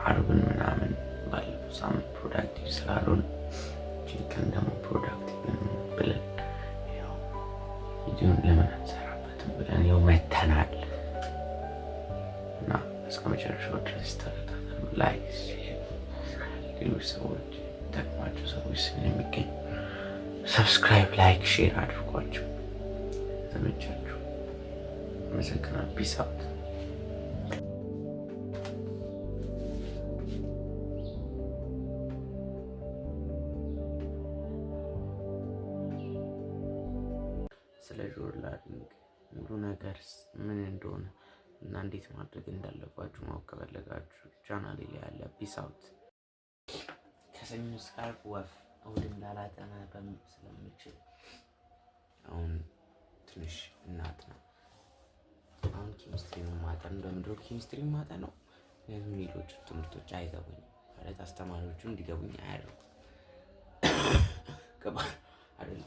አርብን ምናምን ባለፈው ሳምንት ፕሮዳክቲቭ ስላልሆነ ቺከን ደግሞ ፕሮዳክቲቭ ብለን ያው ቪዲዮን ለምን አንሰራበትም ብለን ያው መተናል እና እስከ መጨረሻው ድረስ ተከታተሉ። ላይክ፣ ሼር፣ ሌሎች ሰዎች ጠቅማቸው ሰዎች ስለሚገኝ ሰብስክራይብ፣ ላይክ፣ ሼር አድርጓቸው። ተመቻችሁ? አመሰግናለሁ። ፒስ አውት። ስለ ጆርናሊንግ ሙሉ ነገር ምን እንደሆነ እና እንዴት ማድረግ እንዳለባችሁ ማወቅ ከፈለጋችሁ ቻናሌ ላይ ያለ ፒስ አውት። ከሰኞ እስከ ዓርብ ወፍ እሑድም ላላጠና ስለምችል አሁን ትንሽ እናት ነው። አሁን ኬሚስትሪ ማጠን በምድሮ ኬሚስትሪ ማጠን ነው። ሌሎች ትምህርቶች አይገቡኝም ማለት አስተማሪዎቹ እንዲገቡኝ አያደርጉም አይደል?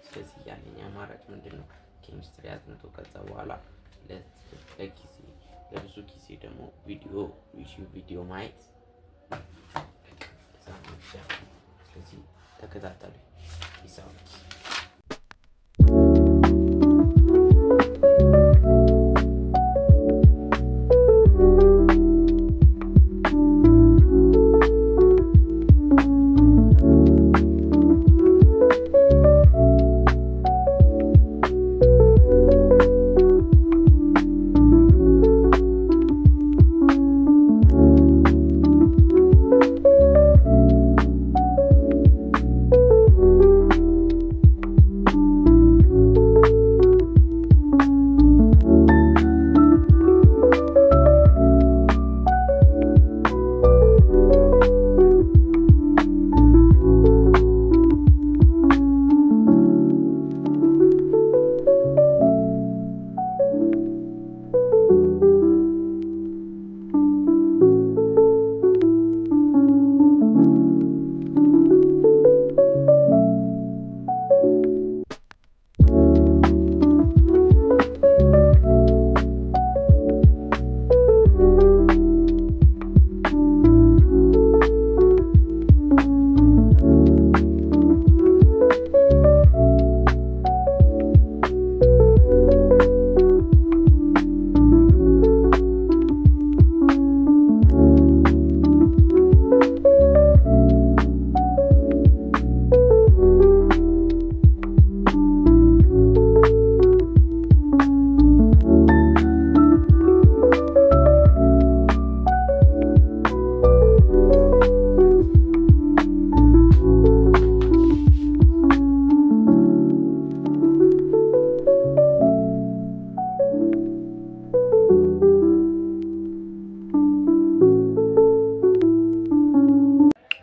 ስለዚህ ያለኝ አማራጭ ምንድን ነው? ኬሚስትሪ አጥንቶ ከዛ በኋላ ለብዙ ጊዜ ደግሞ ቪዲዮ ማየት። ስለዚህ ተከታተሉ። ይሳውት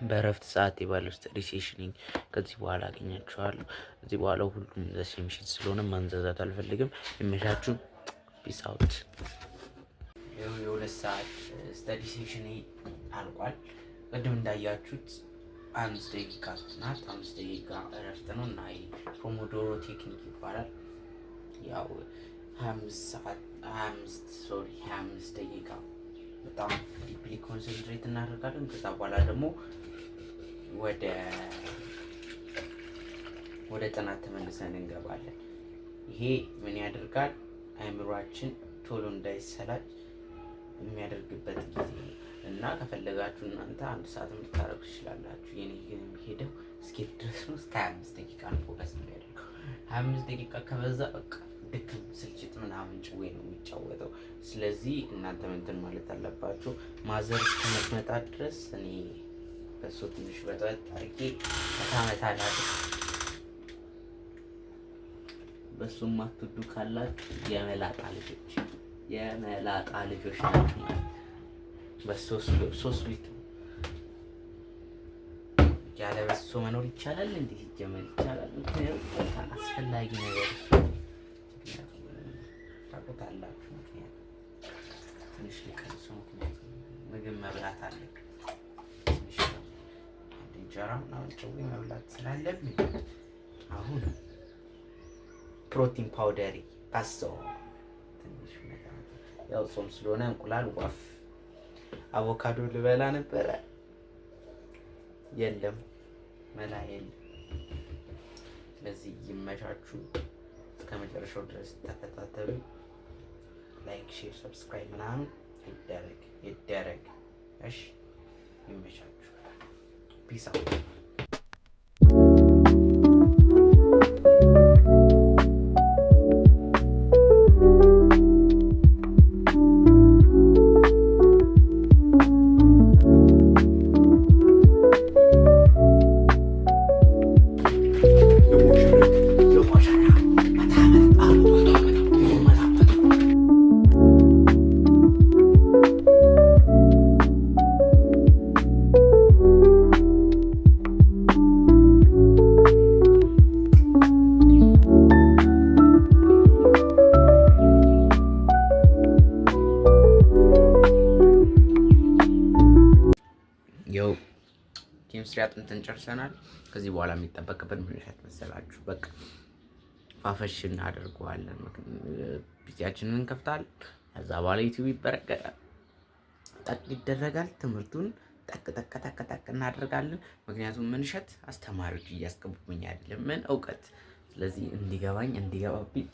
በእረፍት ሰዓት ባለው ስተዲ ሴሽኒንግ ከዚህ በኋላ አገኛችኋለሁ። ከዚህ በኋላ ሁሉም ዘሴም ሽት ስለሆነ ማንዛዛት አልፈልግም። ይመሻችሁ። ፒስ አውት። የሁለት ሰዓት ስተዲ ሴሽን አልቋል። ቅድም እንዳያችሁት 5 ደቂቃ ናት። 5 ደቂቃ እረፍት ነው እና ፖሞዶሮ ቴክኒክ ይባላል። ያው 25 ደቂቃ በጣም ዲፕሊ ኮንሰንትሬት እናደርጋለን። ከዛ በኋላ ደግሞ ወደ ጥናት ተመልሰን እንገባለን። ይሄ ምን ያደርጋል? አእምሯችን ቶሎ እንዳይሰላች የሚያደርግበት ጊዜ ነው እና ከፈለጋችሁ እናንተ 1 ሰዓት ልታረጉ ትችላላችሁ። የኔ ግን የሚሄደው እስኪ ድረስ ነው። እስከ 25 ደቂቃ ነው ፎከስ የሚያደርገው። 25 ደቂቃ ከበዛ በቃ ድክም ስልችት ምናምን ጭዌ ነው የሚጫወተው። ስለዚህ እናንተ እንትን ማለት አለባችሁ። ማዘር እስከምትመጣ ድረስ እኔ በሱ ትንሽ በጠዋት አድርጌ ታመታላችሁ። በሱም አትወዱ ካላችሁ የመላጣ ልጆች ናችሁ። በሶስት ሊት ያለ በሶ መኖር ይቻላል እንዴ? ሲጀመር ይቻላል። ምክንያቱም አስፈላጊ ነገር ታውቁታላችሁ። ምክንያቱም ትንሽ ሊቀንሱ፣ ምክንያቱም ምግብ መብላት አለብኝ። ትንሽ እንጀራ ምናምን ጨው መብላት ስላለብኝ አሁን ፕሮቲን ፓውደር ካሰው ትንሽ ያው ጾም ስለሆነ እንቁላል ዋፍ አቮካዶ ልበላ ነበረ። የለም መላ የለም። ስለዚህ ይመቻችሁ። እስከ መጨረሻው ድረስ ተከታተሉ። ላይክ፣ ሼር፣ ሰብስክራይብ ምናምን ይደረግ። እሺ ይመቻችሁ። ፒስ አውት። ያው ኬሚስትሪ አጥንተን ጨርሰናል። ከዚህ በኋላ የሚጠበቅብን ምን መሰላችሁ? በቃ ፋፈሽ እናደርገዋለን። ፒሲያችንን እንከፍታለን። ከዛ በኋላ ዩቲዩብ ይበረገዳል፣ ጠቅ ይደረጋል። ትምህርቱን ጠቅ እናደርጋለን። ምክንያቱም ምንሸት አስተማሪዎች እያስገቡብኝ አይደለም፣ ምን እውቀት። ስለዚህ እንዲገባብኝ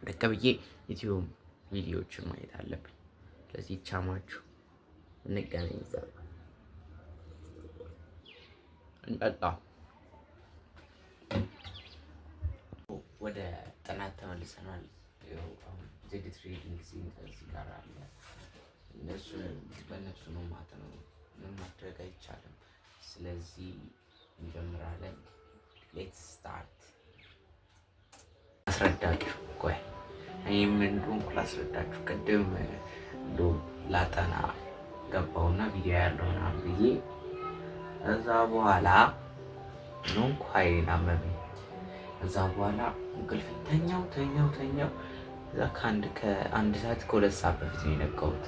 ደቀ ብዬ ዩቲዩብ ቪዲዮዎችን ማየት አለብኝ። ስለዚህ ቻማችሁ እንገናኝ እዛ እንጠጣ። ወደ ጥናት ተመልሰናል። ዜድ ትሬዲንግ እዚህ ጋር አለ። በእነሱ ነው ማለት ነው። ምን ማድረግ አይቻልም። ስለዚህ እንጀምራለን። ሌትስ ስታርት። አስረዳችሁ ቆይ እኔም እንደሆንኩ ላስረዳችሁ። ቅድም ላጠና ገባውና ቪዲዮ ያለው ምናምን ብዬ ከዛ በኋላ ነው ኳይን አመመኝ። ከዛ በኋላ እንቅልፍ ተኛው። እዛ ከአንድ ሰዓት ከሁለት ሰዓት በፊት ነው የነቃሁት።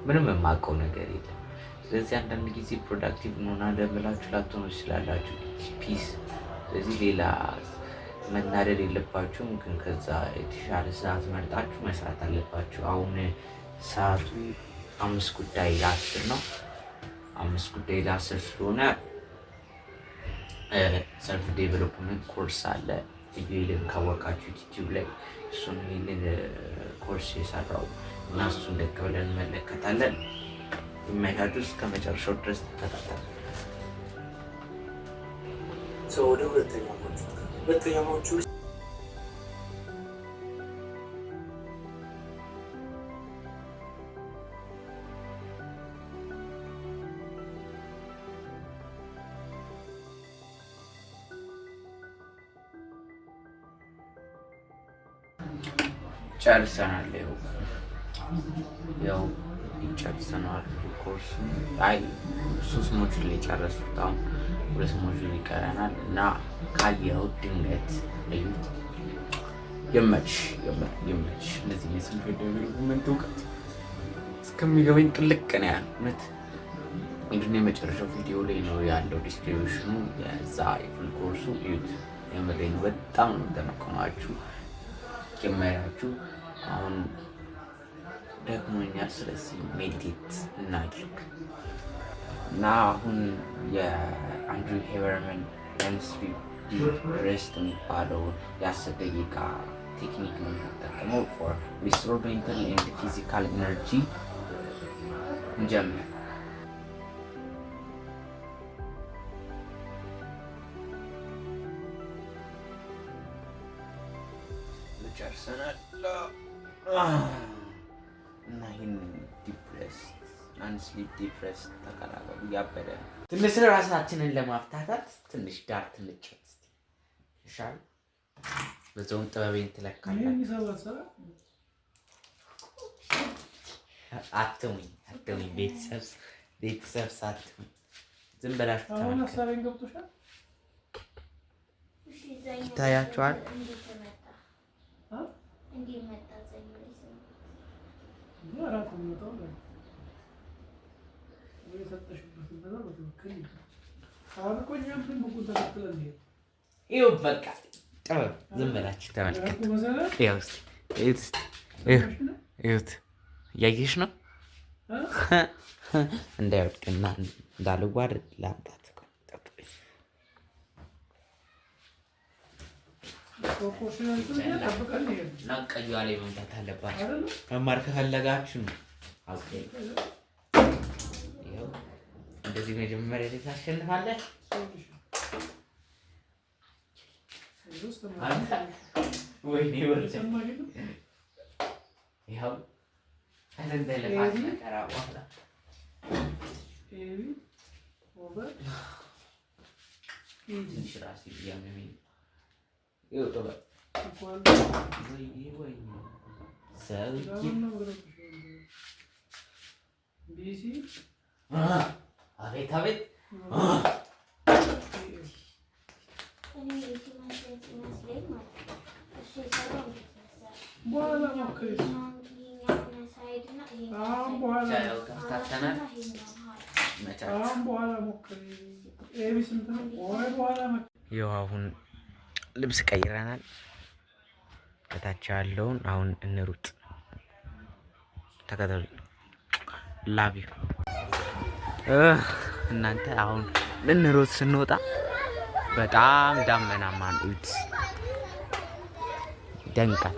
ምንም የማውቀው ነገር የለም። ስለዚህ አንዳንድ ጊዜ ፕሮዳክቲቭ እንሆናለን ብላችሁ ላትሆኑ ትችላላችሁ። ፒስ። ስለዚህ ሌላ መናደድ የለባችሁም፣ ግን ከዛ የተሻለ ሰዓት መርጣችሁ መስራት አለባችሁ። አሁን ሰዓቱ 5:10 ነው። 5:10 ስለሆነ ሰልፍ ዴቨሎፕመንት ኮርስ አለ። ቪዲዮን ካወቃችሁ ዩቲዩብ ላይ እሱን ይሄንን ኮርስ የሰራው እና እሱን ደቅ ብለን እንመለከታለን። የማይታችሁ እስከ መጨረሻው ድረስ ተከታተሉ። ወደ ሁለተኛዎቹ ጨርሰናል። ያው ይጨርሰናል ኮርሱ። አይ 3 ሞጁል የጨረሱት አሁን 2 ሞጁል ይቀረናል እና ካየኸው ድንገት እዩት። ይመች። እነዚህ የሰልፍ ዴቨሎፕመንት እውቀት እስከሚገባኝ ጥልቅ ነው ያሉት። ምንድነው የመጨረሻው ቪዲዮ ላይ ነው ያለው ዲስክሪፕሽኑ የዛ የፉል ኮርሱ እዩት። የምሬን በጣም ነው ተመቀማችሁ ጀመራችሁ። አሁን ደግሞኛል። ስለዚህ ሜዲቴት እናድርግ እና አሁን የአንድሩ ሄበርማን ስሊፕ ዲፕ ሬስት የሚባለው የ10 ደቂቃ ቴክኒክ ነው የምንጠቀመው ፎር ሪስቶር ሜንታል ኤንድ ፊዚካል ኢነርጂ። እንጀምር። ጨርሰናል እና ይህን ዲፕሬስድ አንድ ስሊፕ ዲፕሬስድ ተቀላቀሉ። እያበደ ነው። ትንሽ ራሳችንን ለማፍታታት ትንሽ ዳር ትንጨት ይሻል። በዛውም ጥበቤን ትለካለህ። አትሙኝ ቤተሰብ ሳትሙኝ ዝም በላችሁ ተመልከቱ። ይታያችኋል። ይኸው በቃ ዝም በላችሁ ተመልከቱ። እያየሽ ነው እንዳይወድቅና እንዳልዋረድ ላምጣት። ቀይዋ ላይ መምታት አለባቸው። መማር ከፈለጋችሁ ነው። እንደዚህ መጀመሪያ ላይ ታሸንፋለህ። ወይኔ ይኸው ትንሽ ራሴ እያመመኝ አቤት አቤት ያው አሁን ልብስ ቀይረናል። ከታች ያለውን አሁን እንሩጥ። ተከተሉ። ላቭ ዩ እናንተ። አሁን ልንሮጥ ስንወጣ በጣም ዳመናማ ነው። ደንቃል።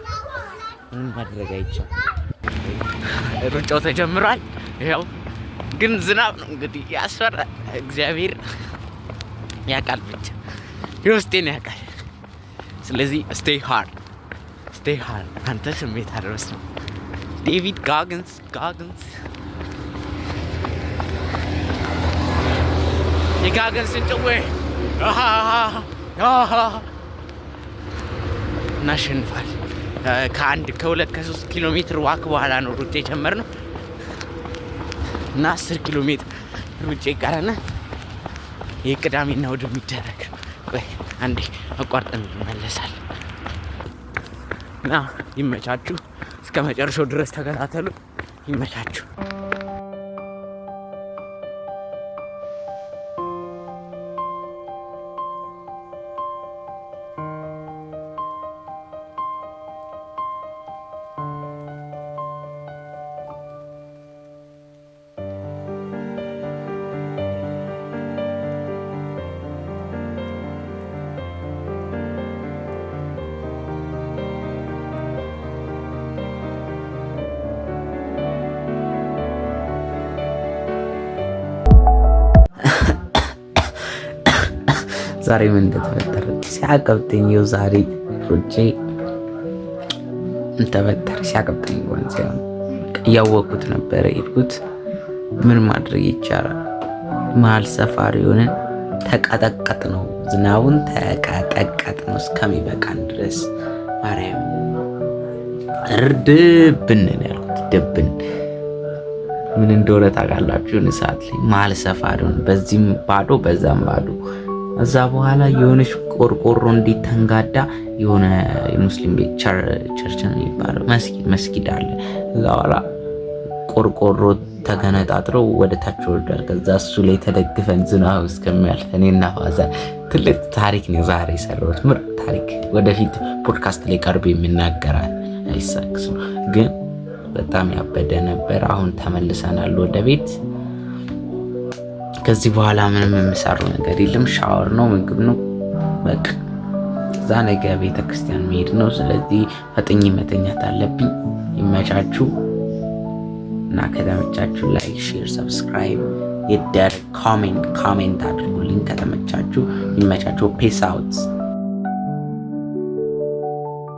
ምንም ማድረግ አይቻልም። ሩጫው ተጀምሯል። ያው ግን ዝናብ ነው እንግዲህ ያስፈራል። እግዚአብሔር ያውቃል፣ ብቻ የውስጤን ያውቃል። ስለዚህ ስቴይ ሃርድ አንተ ስሜት አድረስ ነው። ዴቪድ ጋግንስ የጋግንስን ጭዌ እናሸንፋል። ከ2-3 ኪሎ ሜትር ዋክ በኋላ ነው ሩጫ የጀመርነው እና 10 ኪሎ ሜትር ሩጫ ይቀረናል። ይህ ቅዳሜና እሑድ የሚደረግ ቆይ አንዴ አቋርጠን እንመለሳለን እና ይመቻችሁ። እስከ መጨረሻው ድረስ ተከታተሉ። ይመቻችሁ። ዛሬ ምን እንደተፈጠረ ሲያቀብጠኝ ይኸው ዛሬ ሩጬ እንተበተር ሲያቀብጠኝ ወንዝ እያወቁት ነበረ የሄድኩት። ምን ማድረግ ይቻላል? መሀል ሰፋሪ ሆነን ተቀጠቀጥ ነው፣ ዝናቡን ተቀጠቀጥ ነው እስከሚበቃን ድረስ ማርያም እርድብን ያልኩት ድብን ምን እንደሆነ ታውቃላችሁ? ሰዓት ላይ መሀል ሰፋሪ ሆነን በዚህም ባዶ በዛም ባዶ እዛ በኋላ የሆነች ቆርቆሮ እንዲተንጋዳ የሆነ የሙስሊም ቤት ቸርች ነው የሚባለው መስጊድ አለ። እዛ በኋላ ቆርቆሮ ተገነጣጥሮ ወደ ታች ወርዷል። ከዛ እሱ ላይ ተደግፈን ዝናብ እስከሚያልፍ እኔና ፋዛ ትልቅ ታሪክ ነው ዛሬ የሰራሁት። ምርጥ ታሪክ ወደፊት ፖድካስት ላይ ቀርቦ የሚናገራል አይሳክስ ነው፣ ግን በጣም ያበደ ነበር። አሁን ተመልሰናል ወደ ቤት። ከዚህ በኋላ ምንም የምሰራው ነገር የለም። ሻወር ነው፣ ምግብ ነው፣ በቃ እዛ ነገ ቤተክርስቲያን መሄድ ነው። ስለዚህ ፈጥኜ መተኛት አለብኝ። ይመቻችሁ እና ከተመቻችሁ ላይክ፣ ሼር፣ ሰብስክራይብ ይደረግ። ኮሜንት አድርጉልኝ ከተመቻችሁ። ይመቻችሁ። ፔስ አውት